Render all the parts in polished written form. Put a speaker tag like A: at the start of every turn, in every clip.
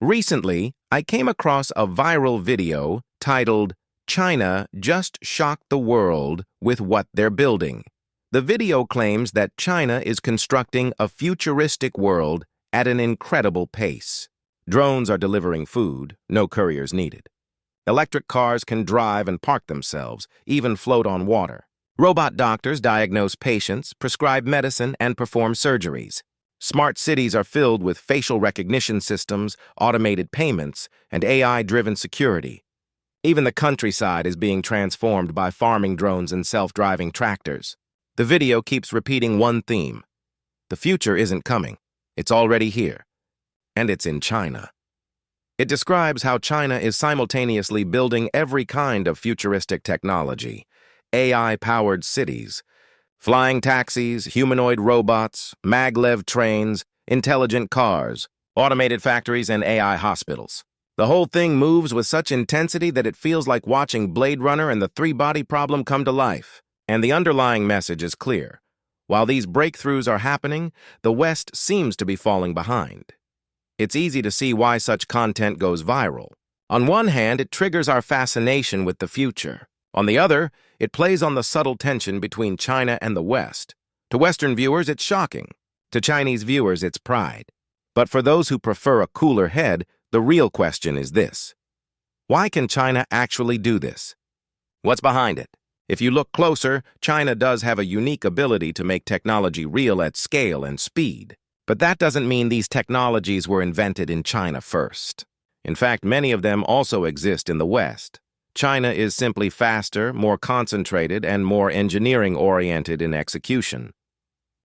A: Recently, I came across a viral video titled, "China Just Shocked the World with What They're Building." The video claims that China is constructing a futuristic world at an incredible pace. Drones are delivering food, no couriers needed. Electric cars can drive and park themselves, even float on water. Robot doctors diagnose patients, prescribe medicine, and perform surgeries. Smart cities are filled with facial recognition systems, automated payments, and AI-driven security. Even the countryside is being transformed by farming drones and self-driving tractors. The video keeps repeating one theme. The future isn't coming. It's already here. And it's in China. It describes how China is simultaneously building every kind of futuristic technology: AI-powered cities, flying taxis, humanoid robots, maglev trains, intelligent cars, automated factories, and AI hospitals. The whole thing moves with such intensity that it feels like watching Blade Runner and the three-body problem come to life. And the underlying message is clear. While these breakthroughs are happening, the West seems to be falling behind. It's easy to see why such content goes viral. On one hand, it triggers our fascination with the future. On the other, it plays on the subtle tension between China and the West. To Western viewers, it's shocking. To Chinese viewers, it's pride. But for those who prefer a cooler head, the real question is this: why can China actually do this? What's behind it? If you look closer, China does have a unique ability to make technology real at scale and speed. But that doesn't mean these technologies were invented in China first. In fact, many of them also exist in the West. China is simply faster, more concentrated, and more engineering-oriented in execution.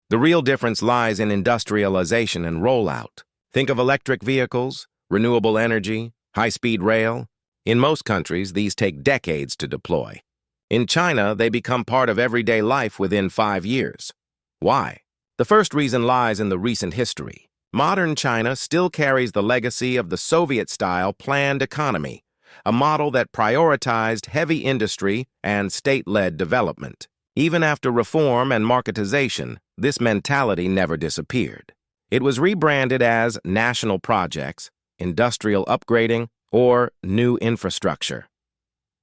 A: The real difference lies in industrialization and rollout. Think of electric vehicles, renewable energy, high-speed rail. In most countries, these take decades to deploy. In China, they become part of everyday life within 5 years. Why? The first reason lies in the recent history. Modern China still carries the legacy of the Soviet-style planned economy, a model that prioritized heavy industry and state-led development. Even after reform and marketization, this mentality never disappeared. It was rebranded as national projects, industrial upgrading, or new infrastructure.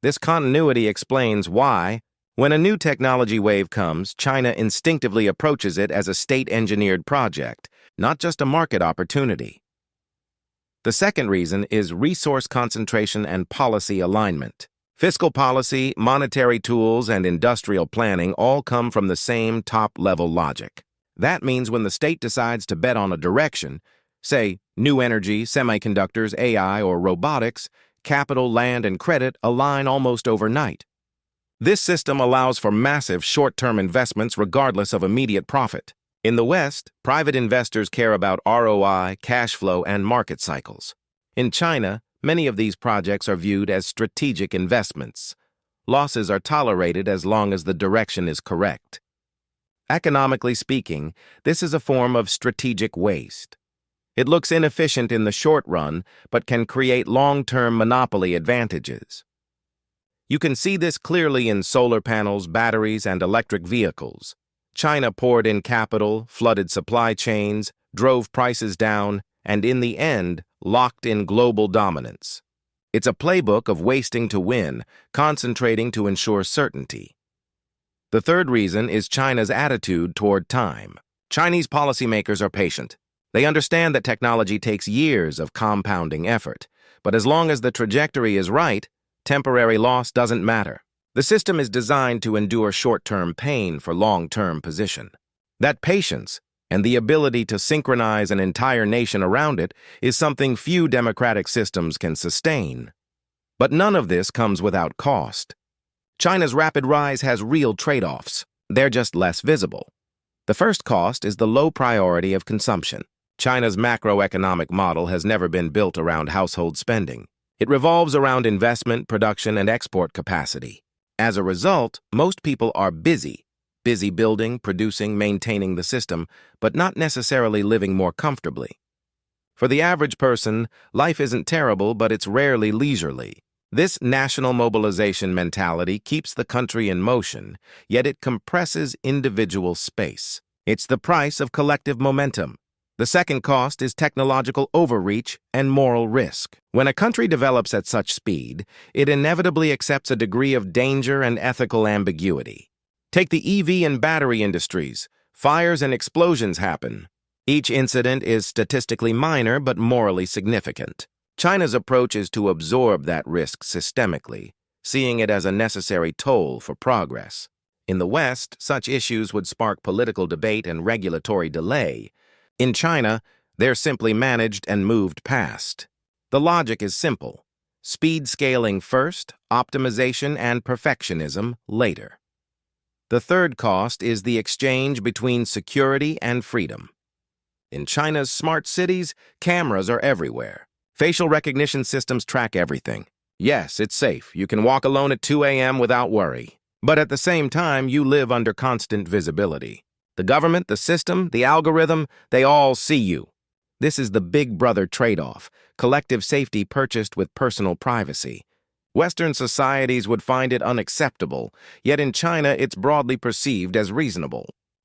A: This continuity explains why, when a new technology wave comes, China instinctively approaches it as a state-engineered project, not just a market opportunity. The second reason is resource concentration and policy alignment. Fiscal policy, monetary tools, and industrial planning all come from the same top-level logic. That means when the state decides to bet on a direction, say new energy, semiconductors, AI, or robotics, capital, land, and credit align almost overnight. This system allows for massive short-term investments regardless of immediate profit. In the West, private investors care about ROI, cash flow, and market cycles. In China, many of these projects are viewed as strategic investments. Losses are tolerated as long as the direction is correct. Economically speaking, this is a form of strategic waste. It looks inefficient in the short run, but can create long-term monopoly advantages. You can see this clearly in solar panels, batteries, and electric vehicles. China poured in capital, flooded supply chains, drove prices down, and in the end, locked in global dominance. It's a playbook of wasting to win, concentrating to ensure certainty. The third reason is China's attitude toward time. Chinese policymakers are patient. They understand that technology takes years of compounding effort, but as long as the trajectory is right, temporary loss doesn't matter. The system is designed to endure short-term pain for long-term position. That patience and the ability to synchronize an entire nation around it is something few democratic systems can sustain. But none of this comes without cost. China's rapid rise has real trade-offs. They're just less visible. The first cost is the low priority of consumption. China's macroeconomic model has never been built around household spending. It revolves around investment, production, and export capacity. As a result, most people are busy building, producing, maintaining the system, but not necessarily living more comfortably. For the average person, life isn't terrible, but it's rarely leisurely. This national mobilization mentality keeps the country in motion, yet it compresses individual space. It's the price of collective momentum. The second cost is technological overreach and moral risk. When a country develops at such speed, it inevitably accepts a degree of danger and ethical ambiguity. Take the EV and battery industries. Fires and explosions happen. Each incident is statistically minor but morally significant. China's approach is to absorb that risk systemically, seeing it as a necessary toll for progress. In the West, such issues would spark political debate and regulatory delay. In China, they're simply managed and moved past. The logic is simple: speed scaling first, optimization and perfectionism later. The third cost is the exchange between security and freedom. In China's smart cities, cameras are everywhere. Facial recognition systems track everything. Yes, it's safe. You can walk alone at 2 a.m. without worry. But at the same time, you live under constant visibility. The government, the system, the algorithm, they all see you. This is the big brother trade-off, collective safety purchased with personal privacy. Western societies would find it unacceptable, yet in China it's broadly perceived as reasonable.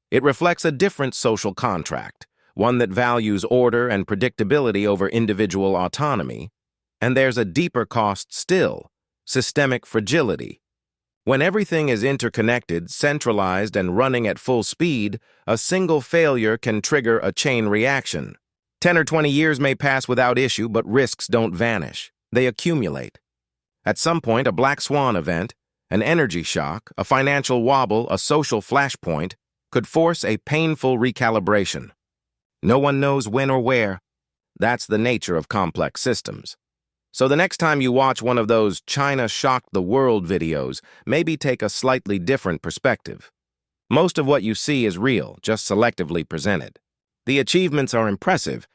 A: It reflects a different social contract, one that values order and predictability over individual autonomy. And there's a deeper cost still: systemic fragility. When everything is interconnected, centralized, and running at full speed, a single failure can trigger a chain reaction. 10 or 20 years may pass without issue, but risks don't vanish. They accumulate. At some point, a black swan event, an energy shock, a financial wobble, a social flashpoint could force a painful recalibration. No one knows when or where. That's the nature of complex systems. So the next time you watch one of those China shocked the world videos, maybe take a slightly different perspective. Most of what you see is real, just selectively presented. The achievements are impressive,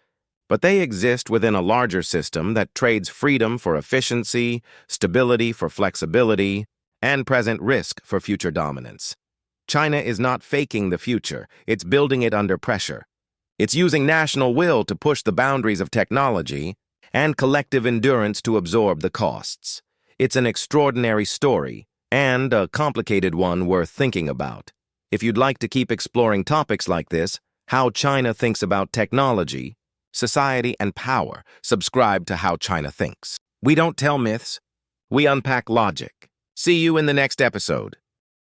A: but they exist within a larger system that trades freedom for efficiency, stability for flexibility, and present risk for future dominance. China is not faking the future, it's building it under pressure. It's using national will to push the boundaries of technology and collective endurance to absorb the costs. It's an extraordinary story, and a complicated one worth thinking about. If you'd like to keep exploring topics like this, how China thinks about technology, society, and power, subscribe to How China Thinks. We don't tell myths, we unpack logic. See you in the next episode.